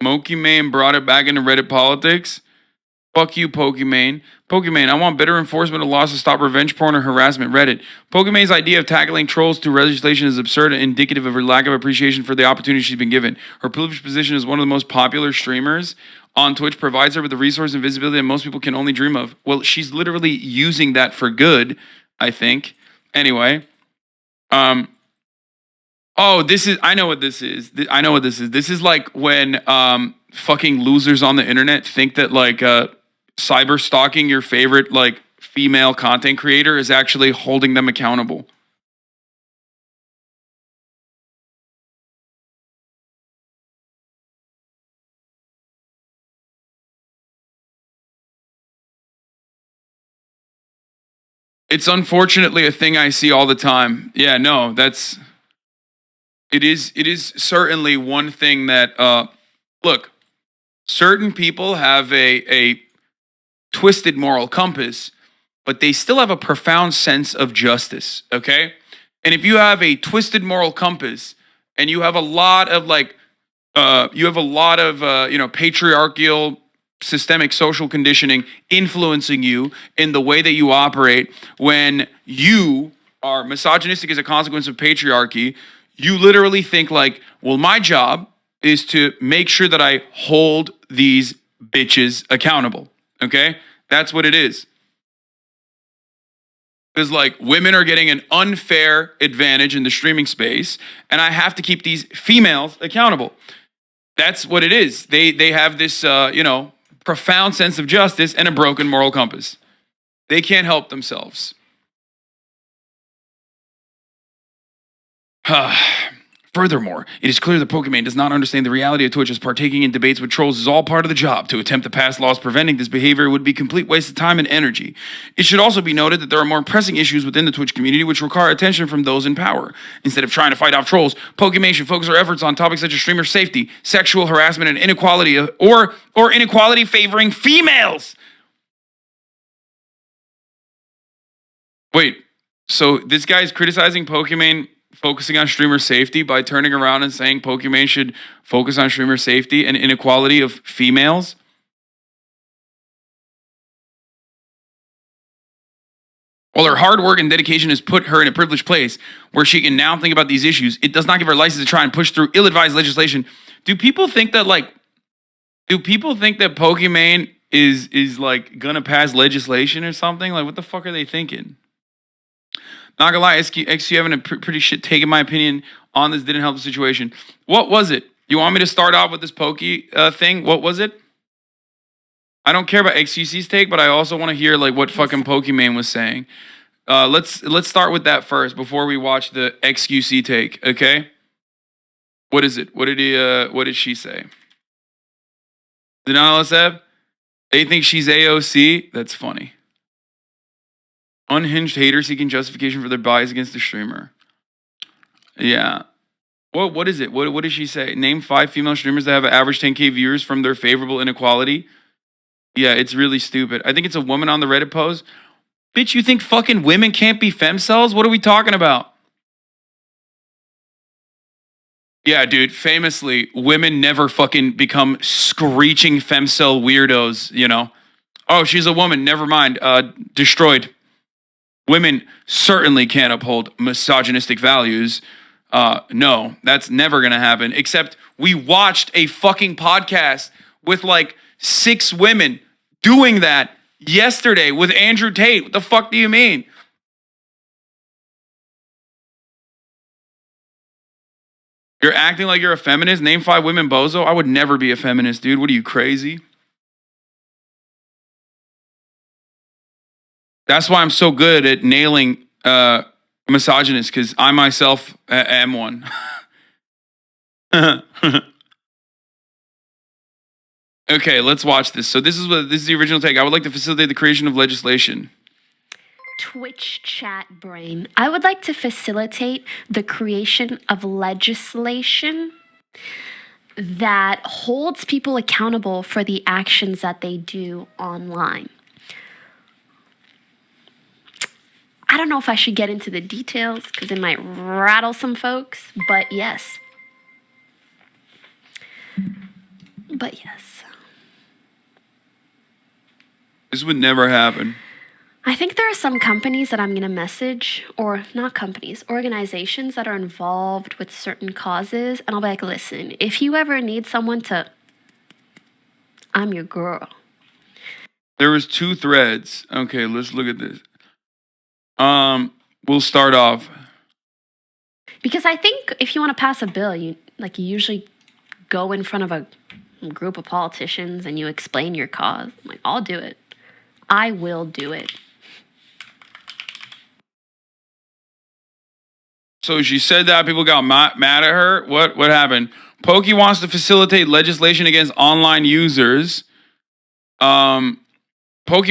Pokimane brought it back into Reddit politics. Fuck you, Pokimane. Pokimane, I want better enforcement of laws to stop revenge porn or harassment. Reddit. Pokimane's idea of tackling trolls through legislation is absurd and indicative of her lack of appreciation for the opportunity she's been given. Her privileged position as one of the most popular streamers on Twitch provides her with the resource and visibility that most people can only dream of. Well, she's literally using that for good, I think. Anyway. Oh, I know what this is. This is like when fucking losers on the internet think that like cyber stalking your favorite like female content creator is actually holding them accountable. It's unfortunately a thing I see all the time. Yeah, no, it is certainly one thing that look, certain people have a twisted moral compass, but they still have a profound sense of justice, okay? And if you have a twisted moral compass and you have a lot of patriarchal systemic social conditioning influencing you in the way that you operate, when you are misogynistic as a consequence of patriarchy, you literally think like, well, my job is to make sure that I hold these bitches accountable. Okay? That's what it is. Because like women are getting an unfair advantage in the streaming space, and I have to keep these females accountable. That's what it is. They have this profound sense of justice and a broken moral compass. They can't help themselves. Furthermore, it is clear that Pokimane does not understand the reality of Twitch, as partaking in debates with trolls is all part of the job. To attempt to pass laws preventing this behavior would be a complete waste of time and energy. It should also be noted that there are more pressing issues within the Twitch community which require attention from those in power. Instead of trying to fight off trolls, Pokimane should focus our efforts on topics such as streamer safety, sexual harassment, and inequality, or inequality favoring females. Wait, so this guy is criticizing Pokimane focusing on streamer safety by turning around and saying Pokimane should focus on streamer safety and inequality of females? While her hard work and dedication has put her in a privileged place where she can now think about these issues, it does not give her license to try and push through ill-advised legislation. Do people think that Pokimane is like gonna pass legislation or something? Like, what the fuck are they thinking? Not gonna lie, XQ having a pretty shit take, in my opinion, on this didn't help the situation. What was it? You want me to start off with this Poki thing? What was it? I don't care about XQC's take, but I also want to hear like what fucking Pokimane was saying. Let's start with that first before we watch the XQC take, okay? What is it? What did she say? Zanala Seb? They think she's AOC? That's funny. Unhinged hater seeking justification for their bias against the streamer. Yeah. What is it? What did she say? Name 5 female streamers that have an average 10K viewers from their favorable inequality. Yeah, it's really stupid. I think it's a woman on the Reddit post. Bitch, you think fucking women can't be femcells? What are we talking about? Yeah, dude, famously, women never fucking become screeching femcell weirdos, you know? Oh, she's a woman, never mind. Destroyed. Women certainly can't uphold misogynistic values. No, that's never gonna happen. Except we watched a fucking podcast with like 6 women doing that yesterday with Andrew Tate. What the fuck do you mean? You're acting like you're a feminist? Name 5 women, bozo? I would never be a feminist, dude. What are you, crazy? That's why I'm so good at nailing misogynists, because I myself am one. Okay, let's watch this. So this is the original take. I would like to facilitate the creation of legislation. Twitch chat brain. I would like to facilitate the creation of legislation that holds people accountable for the actions that they do online. I don't know if I should get into the details because it might rattle some folks, but yes. But yes. This would never happen. I think there are some companies that I'm going to message, or not companies, organizations that are involved with certain causes. And I'll be like, listen, if you ever need someone to, I'm your girl. There was 2 threads. Okay, let's look at this. We'll start off. Because I think if you want to pass a bill, you usually go in front of a group of politicians and you explain your cause. I'm like, I'll do it. I will do it. So she said that people got mad at her. What happened? Pokey wants to facilitate legislation against online users. Pokey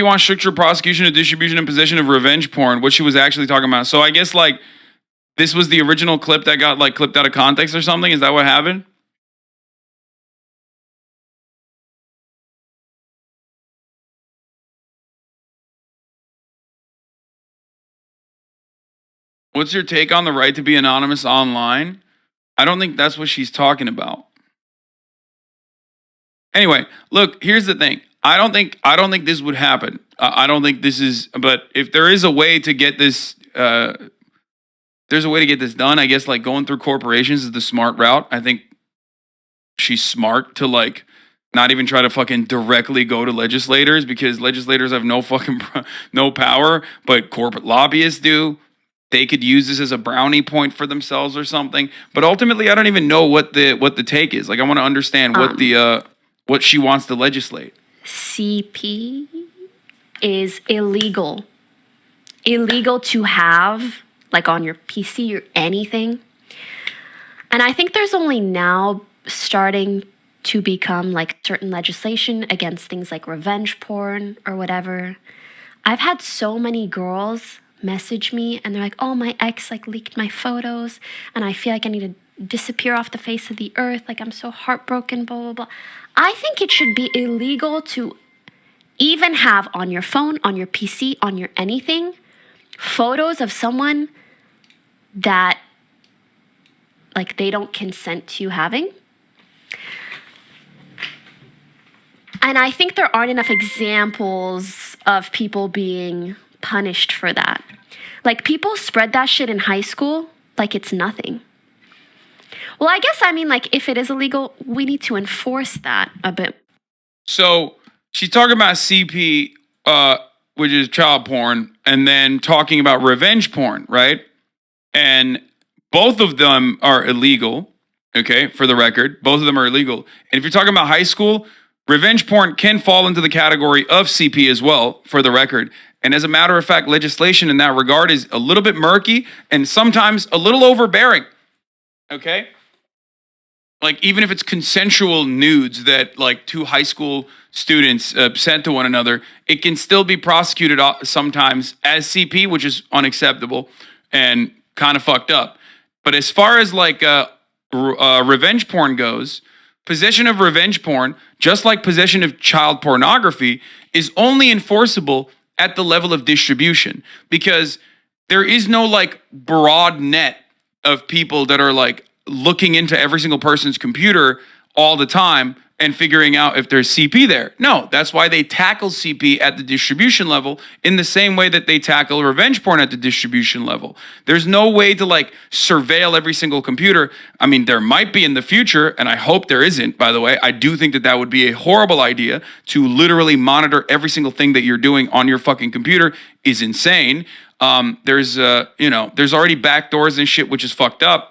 wants stricter prosecution of distribution and possession of revenge porn. What she was actually talking about. So I guess like this was the original clip that got like clipped out of context or something. Is that what happened? What's your take on the right to be anonymous online? I don't think that's what she's talking about. Anyway, look, here's the thing. I don't think this would happen. I don't think this is, but if there is a way to get this, there's a way to get this done. I guess like going through corporations is the smart route. I think she's smart to like not even try to fucking directly go to legislators, because legislators have no power, but corporate lobbyists do. They could use this as a brownie point for themselves or something. But ultimately, I don't even know what the take is. Like, I want to understand what she wants to legislate. CP is illegal. Illegal to have, like on your PC or anything. And I think there's only now starting to become like certain legislation against things like revenge porn or whatever. I've had so many girls message me and they're like, oh, my ex like leaked my photos and I feel like I need to disappear off the face of the earth. Like, I'm so heartbroken, blah, blah, blah. I think it should be illegal to even have on your phone, on your PC, on your anything, photos of someone that like they don't consent to you having. And I think there aren't enough examples of people being punished for that. Like, people spread that shit in high school like it's nothing. Well, I guess, I mean, like, if it is illegal, we need to enforce that a bit. So she's talking about CP, which is child porn, and then talking about revenge porn, right? And both of them are illegal, okay, for the record. Both of them are illegal. And if you're talking about high school, revenge porn can fall into the category of CP as well, for the record. And as a matter of fact, legislation in that regard is a little bit murky and sometimes a little overbearing, okay? Like, even if it's consensual nudes that like 2 high school students sent to one another, it can still be prosecuted sometimes as CP, which is unacceptable and kind of fucked up. But as far as like revenge porn goes, possession of revenge porn, just like possession of child pornography, is only enforceable at the level of distribution, because there is no like broad net of people that are like looking into every single person's computer all the time and figuring out if there's CP there. No, that's why they tackle CP at the distribution level in the same way that they tackle revenge porn at the distribution level. There's no way to like surveil every single computer. I mean, there might be in the future, and I hope there isn't, by the way. I do think that would be a horrible idea. To literally monitor every single thing that you're doing on your fucking computer is insane. There's already backdoors and shit, which is fucked up.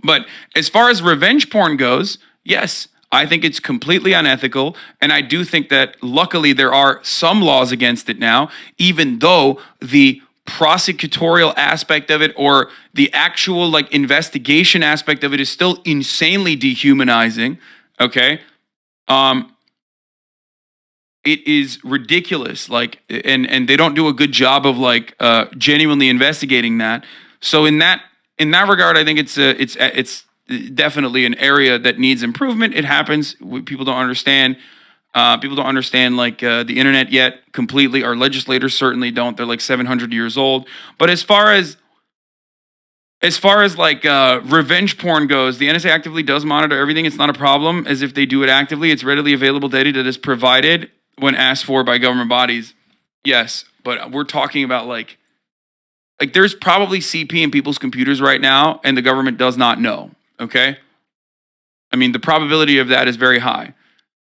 But as far as revenge porn goes, yes, I think it's completely unethical. And I do think that luckily there are some laws against it now, even though the prosecutorial aspect of it or the actual like investigation aspect of it is still insanely dehumanizing. Okay. It is ridiculous. Like, and they don't do a good job of like genuinely investigating that. So in that regard, I think it's definitely an area that needs improvement. It happens. People don't understand. People don't understand like the internet yet completely. Our legislators certainly don't. They're like 700 years old. But as far as As far as like revenge porn goes, the NSA actively does monitor everything. It's not a problem as if they do it actively. It's readily available data that is provided when asked for by government bodies. Yes, but we're talking about like there's probably CP in people's computers right now and the government does not know, okay? I mean, the probability of that is very high.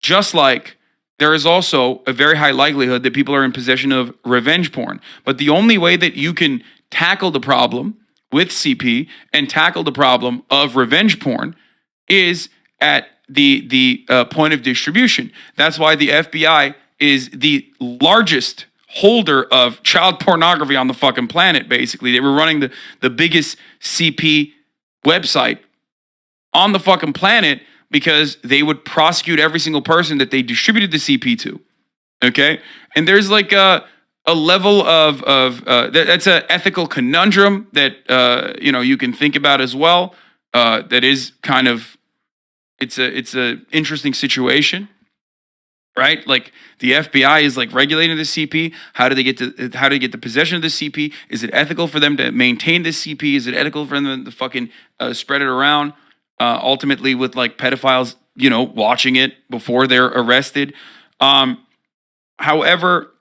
Just like there is also a very high likelihood that people are in possession of revenge porn. But the only way that you can tackle the problem with CP and tackle the problem of revenge porn is at the point of distribution. That's why the FBI is the largest holder of child pornography on the fucking planet, basically. They were running the biggest CP website on the fucking planet because they would prosecute every single person that they distributed the CP to. Okay? And there's like a level of that's an ethical conundrum that you can think about as well. That is kind of it's a interesting situation, right? Like the FBI is like regulating the CP. How do they get the possession of the CP? Is it ethical for them to maintain this CP? Is it ethical for them to fucking spread it around? Ultimately, with like pedophiles, watching it before they're arrested. However,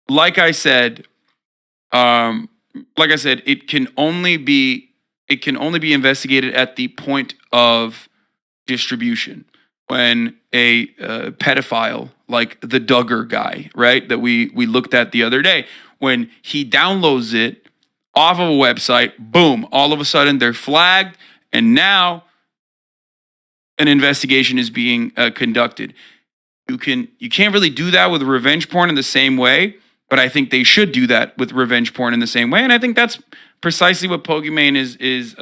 like I said, it can only be investigated at the point of distribution when a pedophile like the Duggar guy, right, that we looked at the other day, when he downloads it off of a website, boom, all of a sudden they're flagged, and now an investigation is being conducted. You can't really do that with revenge porn in the same way, but I think they should do that with revenge porn in the same way, and I think that's precisely what Pokiman is.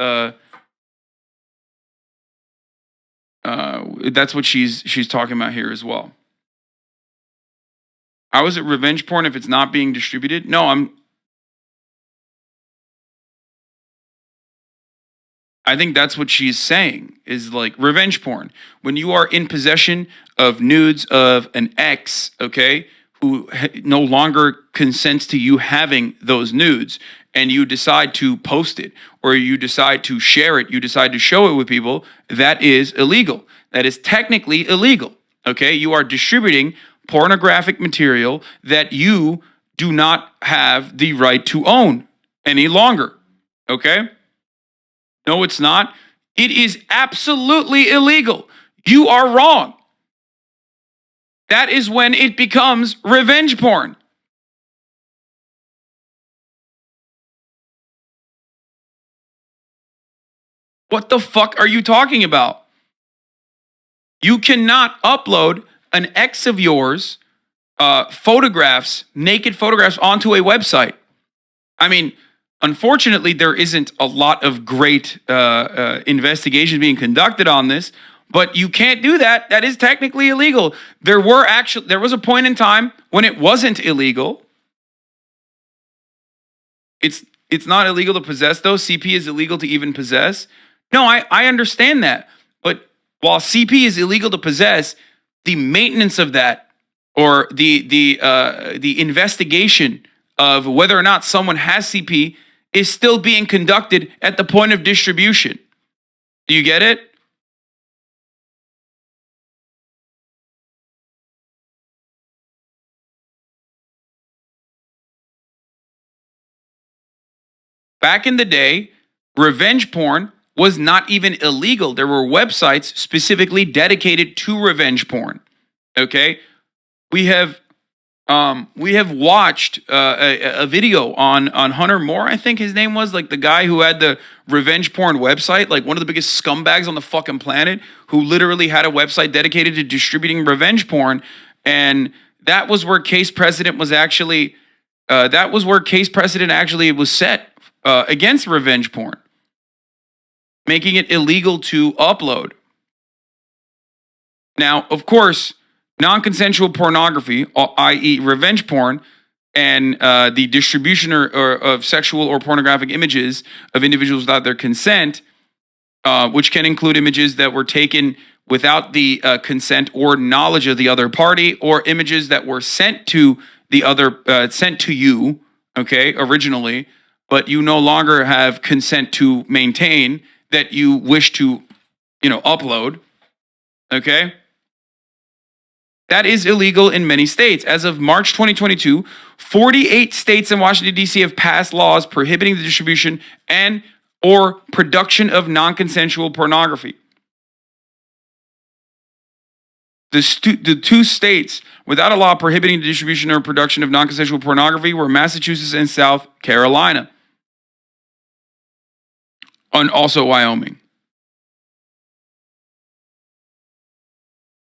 That's what she's talking about here as well. How is it revenge porn if it's not being distributed? No, I think that's what she's saying is like revenge porn. When you are in possession of nudes of an ex, okay, who no longer consents to you having those nudes, and you decide to post it or you decide to share it, you decide to show it with people, that is illegal. That is technically illegal, okay? You are distributing pornographic material that you do not have the right to own any longer, okay? No, it's not. It is absolutely illegal. You are wrong. That is when it becomes revenge porn. What the fuck are you talking about? You cannot upload an ex of yours, photographs, naked photographs onto a website. I mean, unfortunately, there isn't a lot of great investigation being conducted on this, but you can't do that. That is technically illegal. There was a point in time when it wasn't illegal. It's not illegal to possess, though. CP is illegal to even possess. No, I understand that. But while CP is illegal to possess, the maintenance of that, or the investigation of whether or not someone has CP, is still being conducted at the point of distribution. Do you get it? Back in the day, revenge porn was not even illegal. There were websites specifically dedicated to revenge porn. Okay? We have watched a video on Hunter Moore, I think his name was, like the guy who had the revenge porn website, like one of the biggest scumbags on the fucking planet, who literally had a website dedicated to distributing revenge porn. And that was where case precedent was actually was set against revenge porn, making it illegal to upload. Now, of course, non-consensual pornography, i.e. revenge porn, and the distribution of sexual or pornographic images of individuals without their consent, which can include images that were taken without the consent or knowledge of the other party, or images that were sent to the other, sent to you, okay, originally, but you no longer have consent to maintain that you wish to, upload. Okay? That is illegal in many states. As of March 2022, 48 states and Washington, D.C. have passed laws prohibiting the distribution and or production of non-consensual pornography. The two states without a law prohibiting the distribution or production of non-consensual pornography were Massachusetts and South Carolina. And also Wyoming.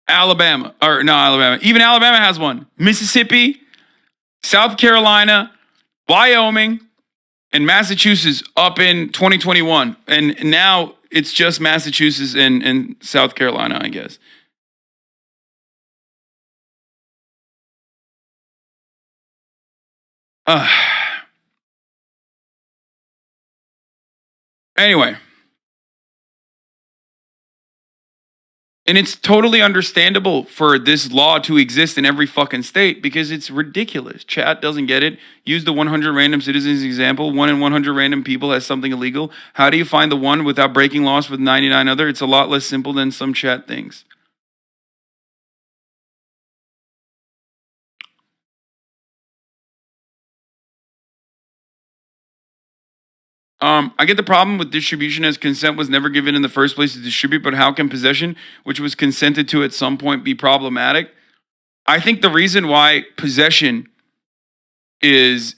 Alabama. Even Alabama has one. Mississippi, South Carolina, Wyoming, and Massachusetts up in 2021. And now it's just Massachusetts and South Carolina, I guess. Anyway. And it's totally understandable for this law to exist in every fucking state because it's ridiculous. Chat doesn't get it. Use the 100 random citizens example. 1 in 100 random people has something illegal. How do you find the one without breaking laws with 99 other? It's a lot less simple than some chat thinks. I get the problem with distribution as consent was never given in the first place to distribute, but how can possession, which was consented to at some point, be problematic? I think the reason why possession is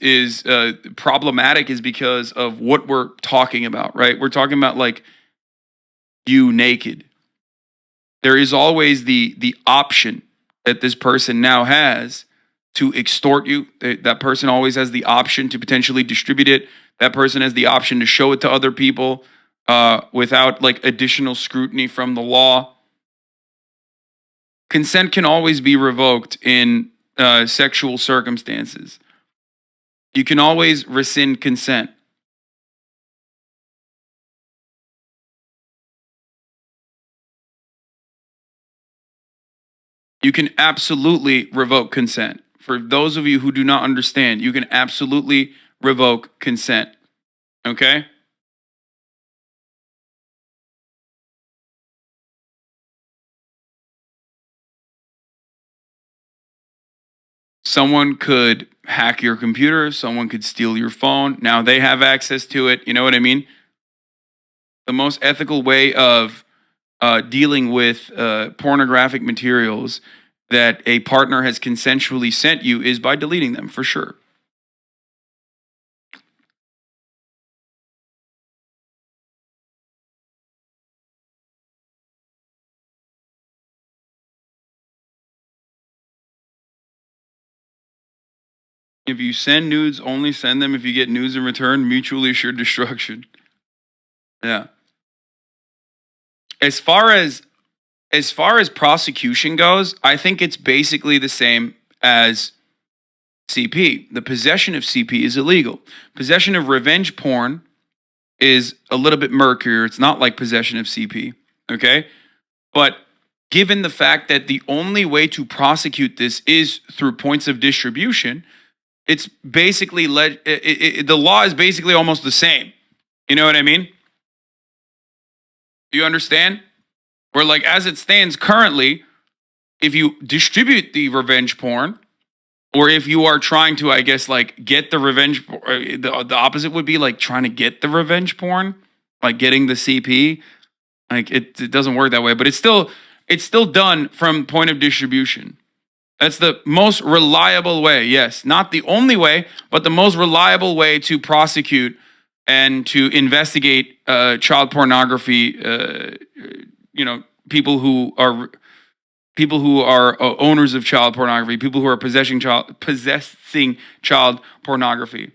problematic is because of what we're talking about, right? We're talking about like you naked. There is always the option that this person now has to extort you. That person always has the option to potentially distribute it. That person has the option to show it to other people without like additional scrutiny from the law. Consent can always be revoked in sexual circumstances. You can always rescind consent. You can absolutely revoke consent. For those of you who do not understand, you can absolutely revoke consent. Okay? Someone could hack your computer, someone could steal your phone. Now they have access to it. You know what I mean? The most ethical way of dealing with pornographic materials that a partner has consensually sent you is by deleting them, for sure. If you send nudes, only send them if you get nudes in return, mutually assured destruction. Yeah. As far as prosecution goes, I think it's basically the same as CP. The possession of CP is illegal. Possession of revenge porn is a little bit murkier. It's not like possession of CP, okay? But given the fact that the only way to prosecute this is through points of distribution, it's basically the law is basically almost the same. You know what I mean? Do you understand? Where like as it stands currently, if you distribute the revenge porn, or if you are trying to, I guess, like get the revenge, the opposite would be like trying to get the revenge porn, like getting the CP. Like it doesn't work that way, but it's still done from point of distribution. That's the most reliable way. Yes, not the only way, but the most reliable way to prosecute and to investigate child pornography. People who are owners of child pornography, people who are possessing child pornography.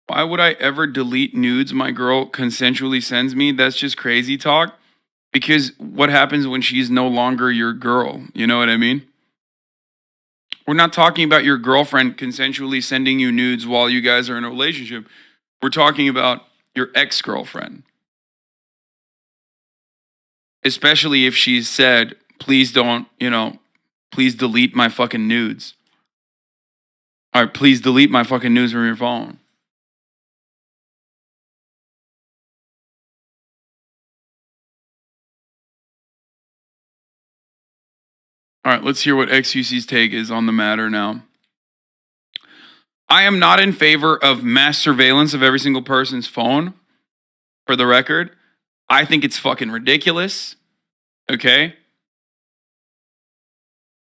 Why would I ever delete nudes my girl consensually sends me? That's just crazy talk. Because what happens when she's no longer your girl? You know what I mean? We're not talking about your girlfriend consensually sending you nudes while you guys are in a relationship. We're talking about your ex-girlfriend. Especially if she's said, please don't, please delete my fucking nudes. Or please delete my fucking nudes from your phone. All right, let's hear what XUC's take is on the matter now. I am not in favor of mass surveillance of every single person's phone, for the record. I think it's fucking ridiculous. Okay?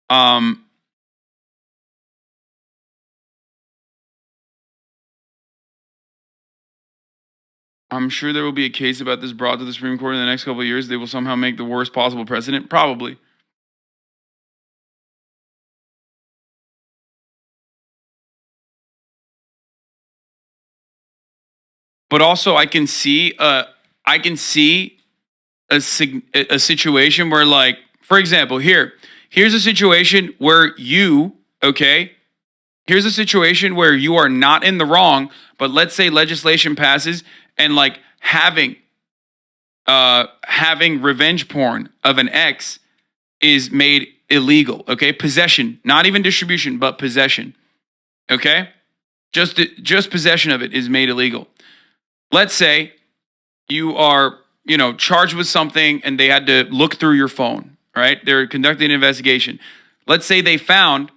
I'm sure there will be a case about this brought to the Supreme Court in the next couple of years. They will somehow make the worst possible precedent. Probably. But also, I can see a situation where, like, for example, here's a situation where here's a situation where you are not in the wrong, but let's say legislation passes and like having revenge porn of an ex is made illegal. Okay, possession, not even distribution, but possession. Okay, just possession of it is made illegal. Let's say you are, charged with something and they had to look through your phone, right? They're conducting an investigation. Let's say they found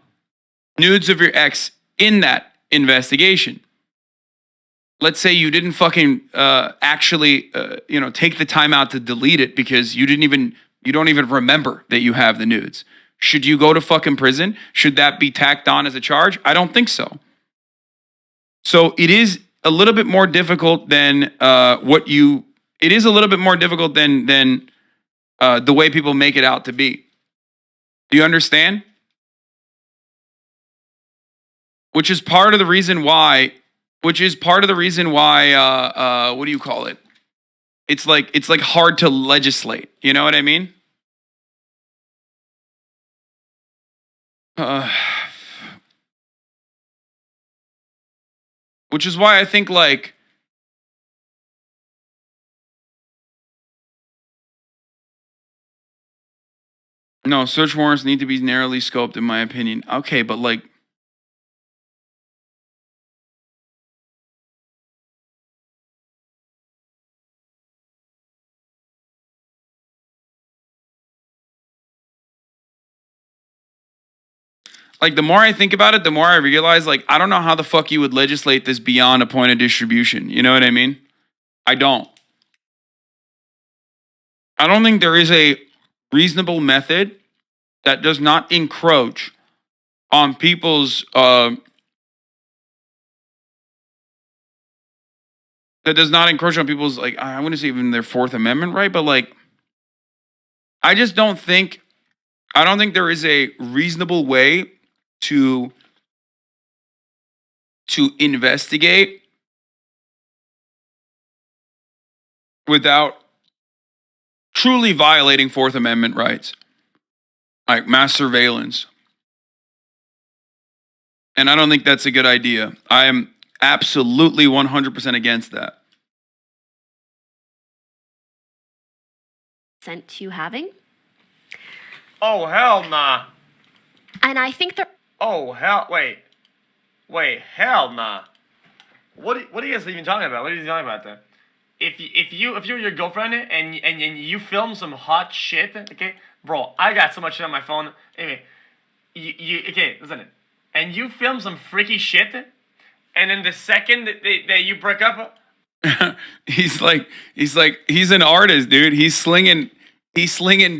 nudes of your ex in that investigation. Let's say you didn't fucking actually, take the time out to delete it because you don't even remember that you have the nudes. Should you go to fucking prison? Should that be tacked on as a charge? I don't think so. So it is a little bit more difficult than it is a little bit more difficult than the way people make it out to be. Do you understand? Which is part of the reason why what do you call it? It's like hard to legislate. You know what I mean? Which is why I think no, search warrants need to be narrowly scoped, in my opinion. Okay, but the more I think about it, the more I realize, I don't know how the fuck you would legislate this beyond a point of distribution. You know what I mean? I don't think there is a reasonable method that does not encroach on people's, that does not encroach on people's, I wouldn't say even their Fourth Amendment right, but I just don't think, there is a reasonable way to investigate without truly violating Fourth Amendment rights, like mass surveillance. And I don't think that's a good idea. I am absolutely 100% against that. Sent to having. Oh, hell nah. And I think that. Oh, hell. Wait, hell nah. What are you guys even talking about? What are you talking about there? If you're your girlfriend and you film some hot shit, okay, bro, I got so much shit on my phone. Anyway, okay, listen, and you film some freaky shit, and then the second that you break up, he's an artist, dude. He's slinging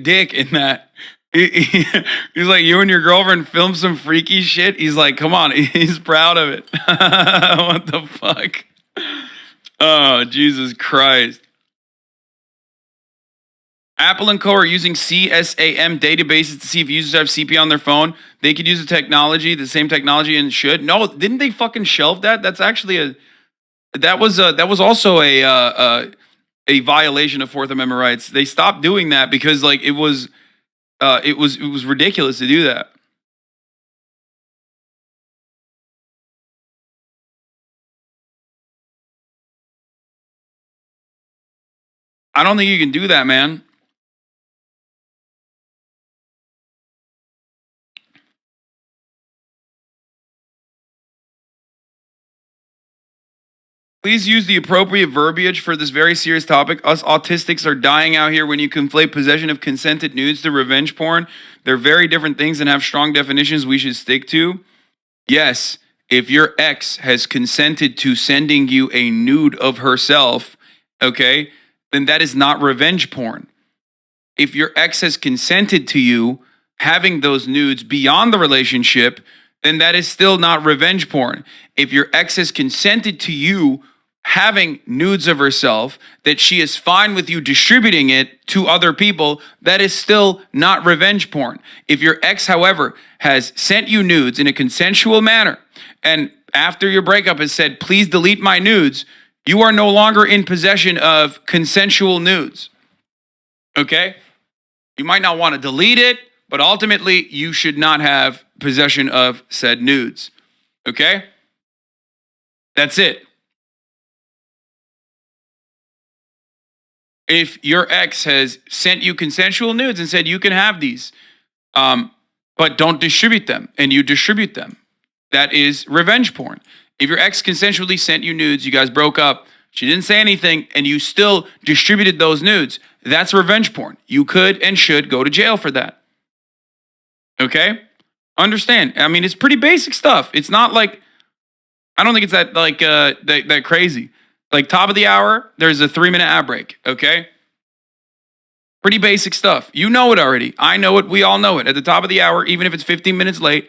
dick in that. He's like, you and your girlfriend film some freaky shit. He's like, come on. He's proud of it. What the fuck? Oh, Jesus Christ. Apple and Co. are using CSAM databases to see if users have CP on their phone. They could use the same technology, and should. No, didn't they fucking shelve that? That's actually that was also a violation of Fourth Amendment rights. They stopped doing that because it was ridiculous to do that. I don't think you can do that, man. Please use the appropriate verbiage for this very serious topic. Us autistics are dying out here when you conflate possession of consented nudes to revenge porn. They're very different things and have strong definitions we should stick to. Yes, if your ex has consented to sending you a nude of herself, okay, then that is not revenge porn. If your ex has consented to you having those nudes beyond the relationship, then that is still not revenge porn. If your ex has consented to you having nudes of herself, that she is fine with you distributing it to other people, that is still not revenge porn. If your ex, however, has sent you nudes in a consensual manner, and after your breakup has said, please delete my nudes, you are no longer in possession of consensual nudes. Okay? You might not want to delete it, but ultimately you should not have possession of said nudes. Okay? That's it. If your ex has sent you consensual nudes and said you can have these, but don't distribute them, and you distribute them, that is revenge porn. If your ex consensually sent you nudes, you guys broke up, she didn't say anything, and you still distributed those nudes, that's revenge porn. You could and should go to jail for that. Okay? Understand. I mean, it's pretty basic stuff. It's not like, I don't think it's that crazy. Like top of the hour, there's a 3-minute ad break, okay? Pretty basic stuff. You know it already. I know it. We all know it. At the top of the hour, even if it's 15 minutes late,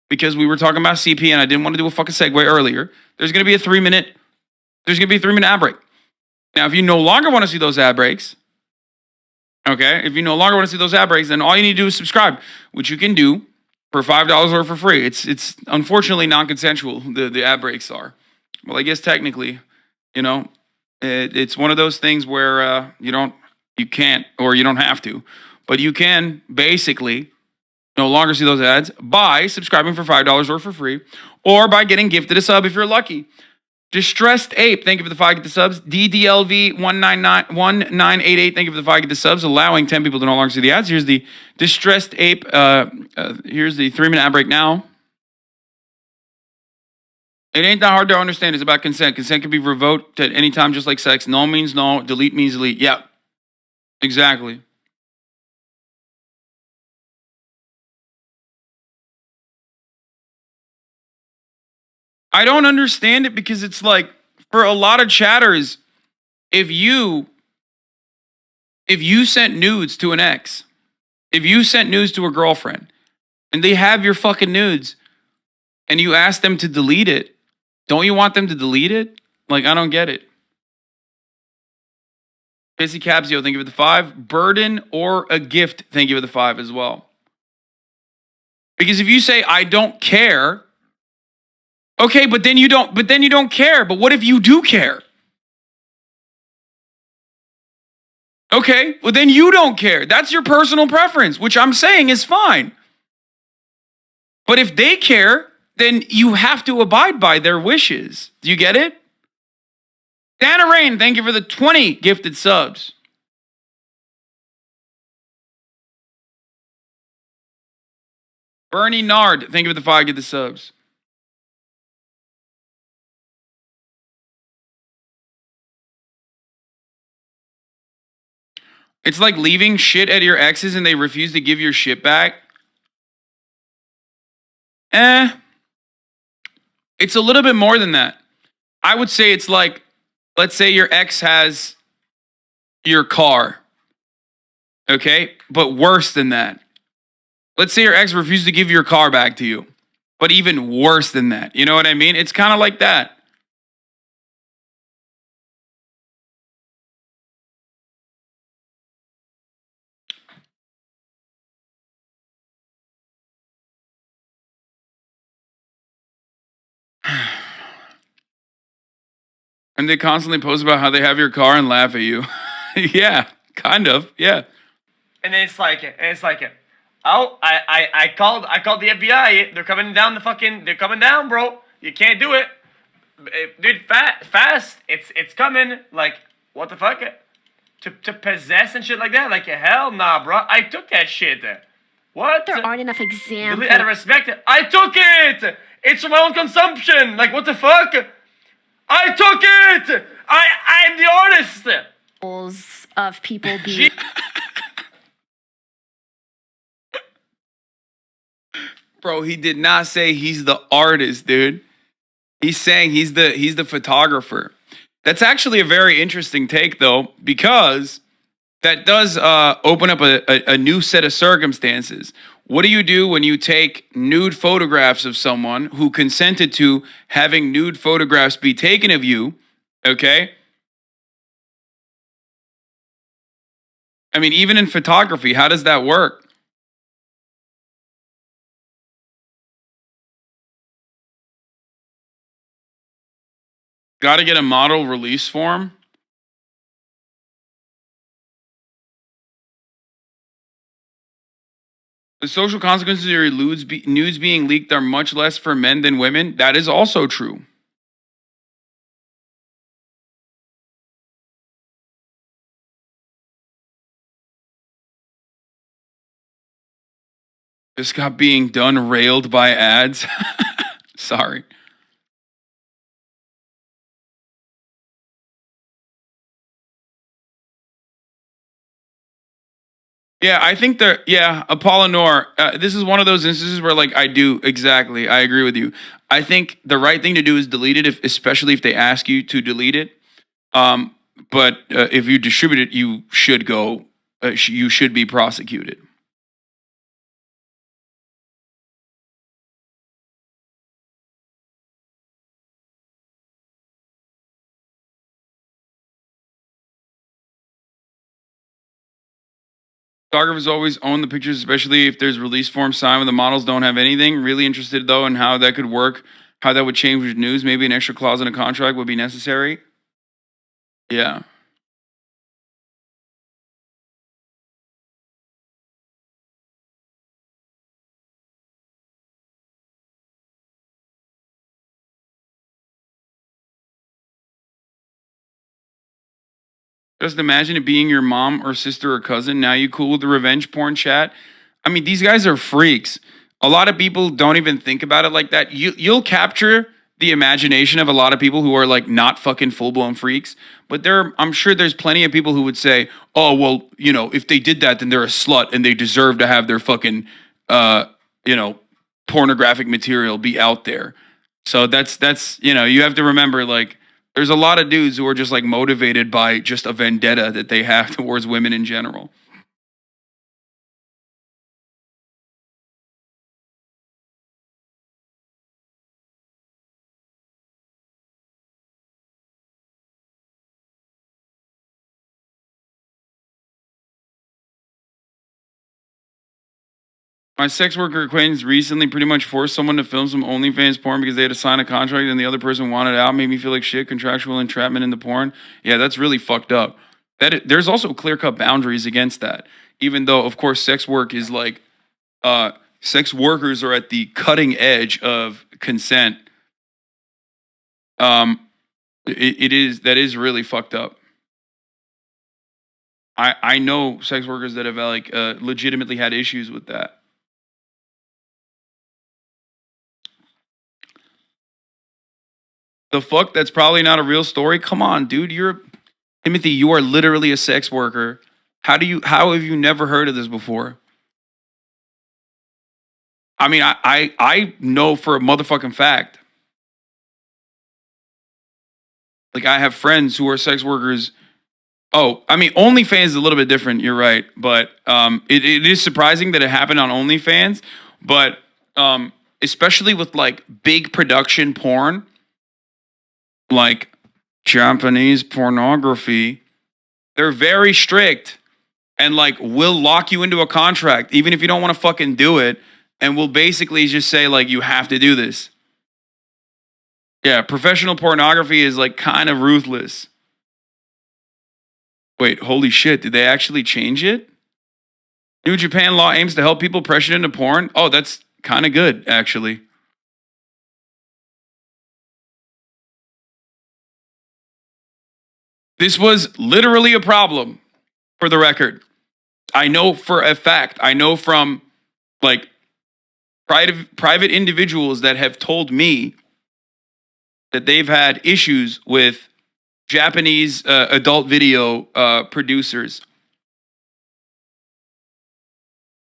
because we were talking about CP and I didn't want to do a fucking segue earlier, there's going to be a 3-minute ad break. Now, if you no longer want to see those ad breaks, okay, then all you need to do is subscribe, which you can do for $5 or for free. It's unfortunately non-consensual, the ad breaks are. Well, I guess technically, you know, it's one of those things where you can't, or you don't have to, but you can basically no longer see those ads by subscribing for $5 or for free, or by getting gifted a sub if you're lucky. Distressed Ape, thank you for the 5 get the subs. DDLV1988, thank you for the 5 get the subs, allowing 10 people to no longer see the ads. Here's the Distressed Ape. Here's the 3-minute ad break now. It ain't that hard to understand. It's about consent. Consent can be revoked at any time, just like sex. No means no. Delete means delete. Yeah, exactly. I don't understand it because it's like, for a lot of chatters, if you sent nudes to an ex, if you sent nudes to a girlfriend, and they have your fucking nudes, and you ask them to delete it, don't you want them to delete it? Like, I don't get it. Pissy Cabsio, thank you for the 5. Burden or a gift, thank you for the 5 as well. Because if you say, I don't care, okay, but then you don't care. But what if you do care? Okay, well then you don't care. That's your personal preference, which I'm saying is fine. But if they care, then you have to abide by their wishes. Do you get it? Dana Rain, thank you for the 20 gifted subs. Bernie Nard, thank you for the 5 gifted subs. It's like leaving shit at your exes and they refuse to give your shit back. It's a little bit more than that. I would say it's like, let's say your ex has your car. Okay? But worse than that. Let's say your ex refused to give your car back to you. But even worse than that. You know what I mean? It's kind of like that. And they constantly post about how they have your car and laugh at you. Yeah, kind of. Yeah. And then it's like, oh, I called the FBI. They're coming down they're coming down, bro. You can't do it. Dude, fast. It's coming. Like, what the fuck? to possess and shit like that? Like, hell nah, bro. I took that shit. What? There aren't enough examples. Out of respect, I took it. It's for my own consumption. Like, what the fuck? I took it. I'm the artist. Of people being. Bro, he did not say he's the artist, dude. He's saying he's the photographer. That's actually a very interesting take, though, because that does open up a new set of circumstances. What do you do when you take nude photographs of someone who consented to having nude photographs be taken of you? Okay. I mean, even in photography, how does that work? Got to get a model release form. The social consequences of your nudes being leaked are much less for men than women. That is also true. Just got being done railed by ads. Sorry. Yeah, I think Apollonor, this is one of those instances where, like, I agree with you. I think the right thing to do is delete it, especially if they ask you to delete it. But if you distribute it, you should you should be prosecuted. Photographers always own the pictures, especially if there's release form signed when the models don't have anything. Really interested, though, in how that could work, how that would change with news. Maybe an extra clause in a contract would be necessary. Yeah. Just imagine it being your mom or sister or cousin. Now you cool with the revenge porn chat. I mean, these guys are freaks. A lot of people don't even think about it like that. You'll capture the imagination of a lot of people who are like not fucking full blown freaks. But I'm sure there's plenty of people who would say, "Oh, well, if they did that, then they're a slut and they deserve to have their fucking, pornographic material be out there." So that's you have to remember, like, there's a lot of dudes who are just like motivated by just a vendetta that they have towards women in general. My sex worker acquaintance recently pretty much forced someone to film some OnlyFans porn because they had to sign a contract and the other person wanted out. Made me feel like shit. Contractual entrapment in the porn. Yeah, that's really fucked up. There's also clear-cut boundaries against that. Even though, of course, sex work is like, sex workers are at the cutting edge of consent. That is really fucked up. I know sex workers that have like legitimately had issues with that. The fuck? That's probably not a real story. Come on, dude. Timothy, you are literally a sex worker. How have you never heard of this before? I mean, I know for a motherfucking fact. Like, I have friends who are sex workers. Oh, I mean, OnlyFans is a little bit different. You're right. But it is surprising that it happened on OnlyFans. But especially with like big production porn, like Japanese pornography, they're very strict and like will lock you into a contract even if you don't want to fucking do it, and will basically just say like you have to do this. Yeah, professional pornography is like kind of ruthless. Wait, holy shit, did they actually change it? New Japan law aims to help people pressured into porn. Oh, that's kind of good, actually. This was literally a problem. For the record, I know for a fact, I know from like private individuals that have told me that they've had issues with Japanese adult video producers.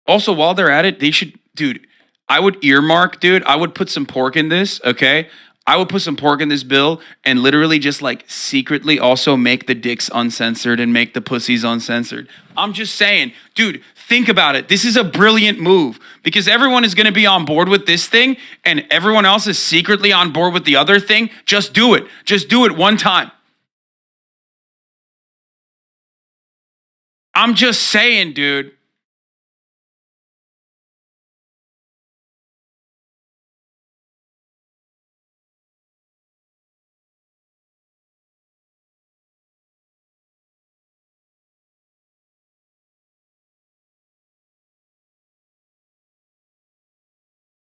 Also, while they're at it, they should, dude, I would earmark, dude, I would put some pork in this, okay? I would put some pork in this bill and literally just like secretly also make the dicks uncensored and make the pussies uncensored. I'm just saying, dude, think about it. This is a brilliant move because everyone is going to be on board with this thing and everyone else is secretly on board with the other thing. Just do it. Just do it one time. I'm just saying, dude.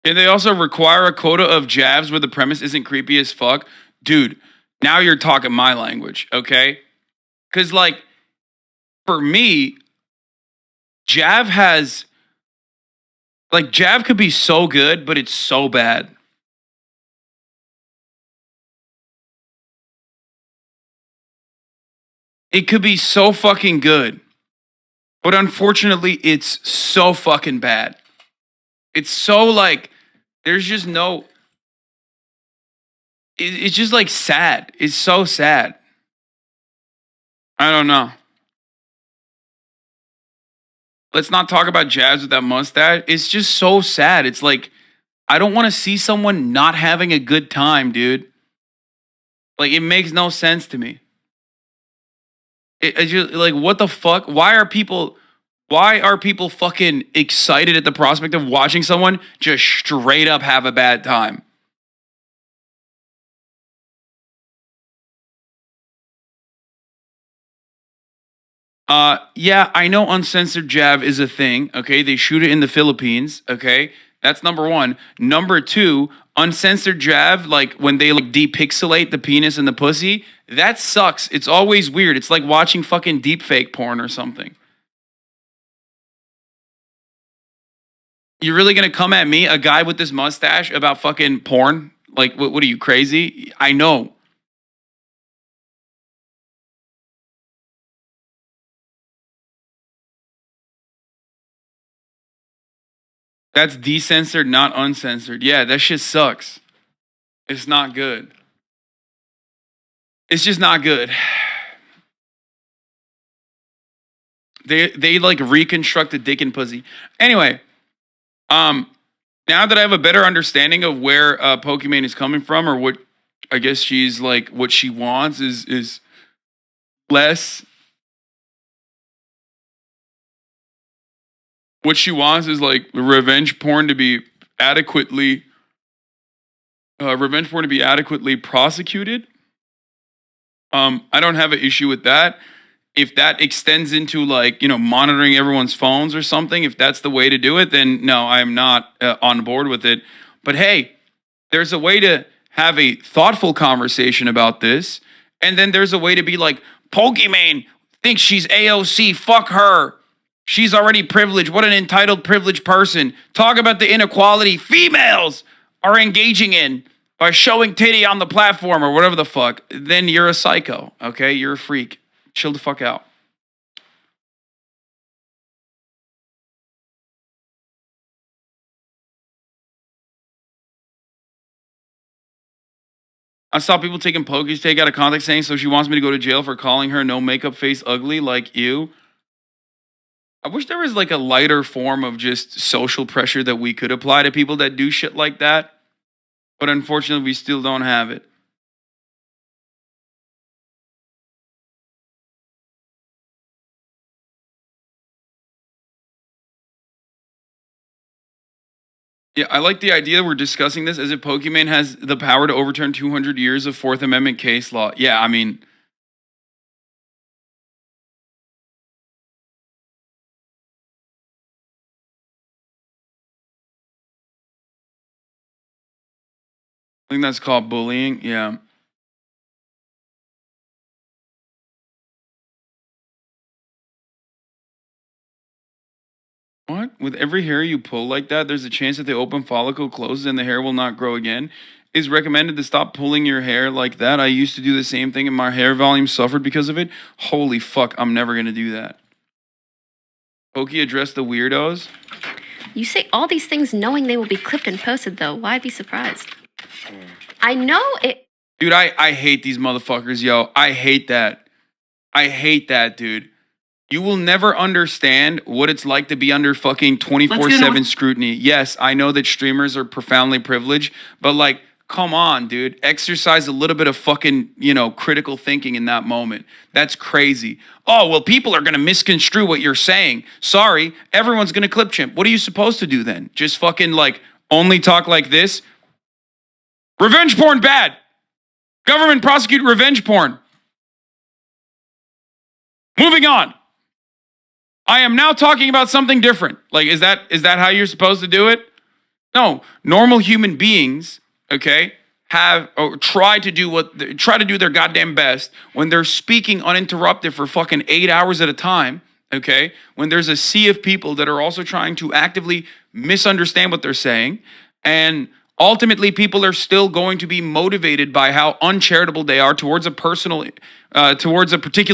And they also require a quota of jabs where the premise isn't creepy as fuck. Dude, now you're talking my language, okay? Because, like, for me, Jav has, like, Jav could be so good, but it's so bad. It could be so fucking good, but unfortunately, it's so fucking bad. It's so, like, there's just no, it's just, like, sad. It's so sad. I don't know. Let's not talk about Jazz with that mustache. It's just so sad. It's like, I don't want to see someone not having a good time, dude. Like, it makes no sense to me. It just, like, what the fuck? Why are people fucking excited at the prospect of watching someone just straight up have a bad time? Yeah, I know uncensored jab is a thing. Okay, they shoot it in the Philippines. Okay, that's number one. Number two, uncensored jab, like when they like depixelate the penis and the pussy, that sucks. It's always weird. It's like watching fucking deepfake porn or something. You're really gonna come at me, a guy with this mustache, about fucking porn? Like, what are you, crazy? I know. That's decensored, not uncensored. Yeah, that shit sucks. It's not good. It's just not good. They like reconstructed dick and pussy. Anyway, um, now that I have a better understanding of where Pokimane is coming from, or what I guess she's like, what she wants is less. What she wants is like revenge porn to be adequately prosecuted. I don't have an issue with that. If that extends into like, monitoring everyone's phones or something, if that's the way to do it, then no, I am not on board with it. But hey, there's a way to have a thoughtful conversation about this. And then there's a way to be like, Pokimane thinks she's AOC. Fuck her. She's already privileged. What an entitled, privileged person. Talk about the inequality females are engaging in by showing titty on the platform or whatever the fuck. Then you're a psycho, okay? You're a freak. Chill the fuck out. I saw people taking Poki's take out of context saying, so she wants me to go to jail for calling her no makeup face ugly like you. I wish there was like a lighter form of just social pressure that we could apply to people that do shit like that. But unfortunately, we still don't have it. Yeah, I like the idea that we're discussing this as if Pokimane has the power to overturn 200 years of Fourth Amendment case law. Yeah, I mean, I think that's called bullying. Yeah. What? With every hair you pull like that, there's a chance that the open follicle closes and the hair will not grow again. Is recommended to stop pulling your hair like that. I used to do the same thing and my hair volume suffered because of it. Holy fuck, I'm never gonna do that. Pokey addressed the weirdos. You say all these things knowing they will be clipped and posted, though. Why be surprised? I know it. Dude, I hate these motherfuckers, yo. I hate that. I hate that, dude. You will never understand what it's like to be under fucking 24/7 scrutiny. Yes, I know that streamers are profoundly privileged, but like, come on, dude. Exercise a little bit of fucking, critical thinking in that moment. That's crazy. Oh, well, people are going to misconstrue what you're saying. Sorry, everyone's going to clip chimp. What are you supposed to do then? Just fucking like only talk like this? Revenge porn bad. Government prosecute revenge porn. Moving on. I am now talking about something different. Like, is that how you're supposed to do it? No, normal human beings, okay, try to do their goddamn best when they're speaking uninterrupted for fucking 8 hours at a time, okay? When there's a sea of people that are also trying to actively misunderstand what they're saying, and ultimately people are still going to be motivated by how uncharitable they are towards a particular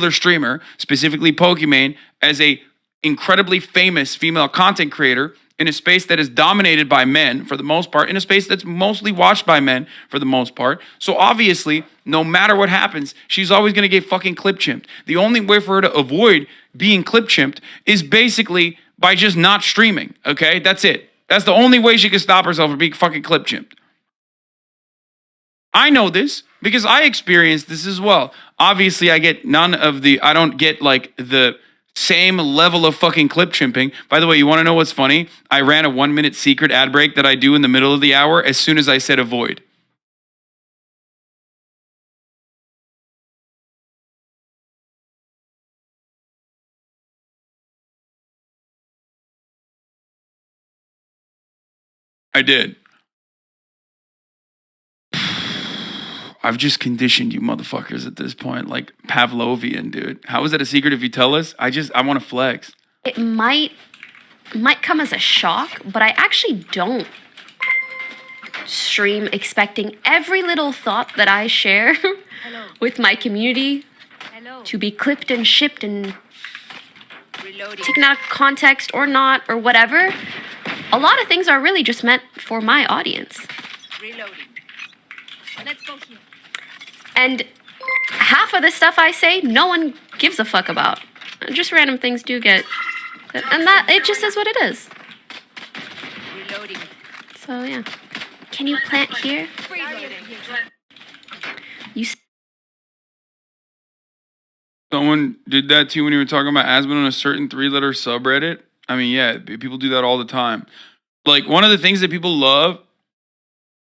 streamer, specifically Pokiman, as a incredibly famous female content creator in a space that is dominated by men for the most part, in a space that's mostly watched by men for the most part. So obviously, no matter what happens, she's always going to get fucking clip chimped. The only way for her to avoid being clip chimped is basically by just not streaming, okay? That's it. That's the only way she can stop herself from being fucking clip chimped. I know this because I experienced this as well. Obviously, I don't get like the same level of fucking clip chimping. By the way, you want to know what's funny? I ran a 1-minute secret ad break that I do in the middle of the hour as soon as I said avoid. I did. I've just conditioned you motherfuckers at this point, like Pavlovian, dude. How is that a secret if you tell us? I want to flex. It might come as a shock, but I actually don't stream expecting every little thought that I share with my community to be clipped and shipped and taken out of context or not or whatever. A lot of things are really just meant for my audience. Reloading. Let's go here. And half of the stuff I say, no one gives a fuck about. Just random things do get, and that it just is what it is. Reloading. So yeah, can you plant here? You. Someone did that to you when you were talking about Aspen on a certain 3-letter subreddit. I mean, yeah, people do that all the time. Like one of the things that people love.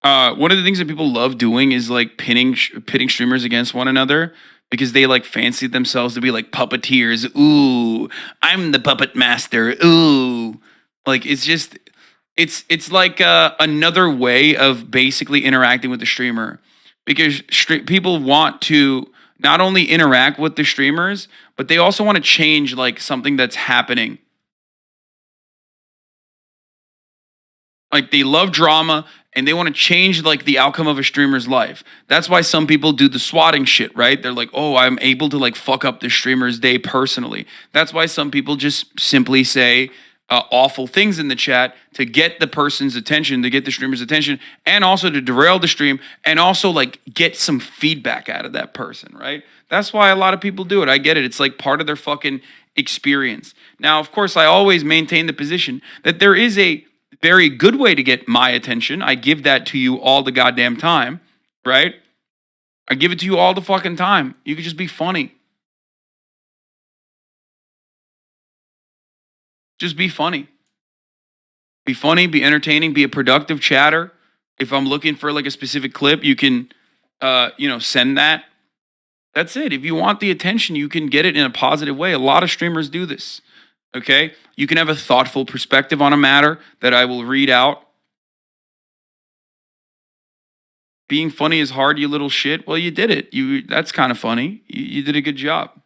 One of the things that people love doing is like pitting streamers against one another because they like fancy themselves to be like puppeteers. Ooh, I'm the puppet master. Ooh, like it's like another way of basically interacting with the streamer because people want to not only interact with the streamers, but they also want to change like something that's happening. Like they love drama and they want to change like the outcome of a streamer's life. That's why some people do the swatting shit, right? They're like, oh, I'm able to like fuck up the streamer's day personally. That's why some people just simply say awful things in the chat to get the person's attention, to get the streamer's attention, and also to derail the stream and also like get some feedback out of that person, right? That's why a lot of people do it. I get it. It's like part of their fucking experience. Now, of course, I always maintain the position that there is a very good way to get my attention. I give that to you all the goddamn time, right? I give it to you all the fucking time. You could just be funny. Just be funny. Be funny, be entertaining, be a productive chatter. If I'm looking for like a specific clip, you can, send that. That's it. If you want the attention, you can get it in a positive way. A lot of streamers do this. Okay? You can have a thoughtful perspective on a matter that I will read out. Being funny is hard, you little shit. Well, you did it. That's kind of funny. You did a good job.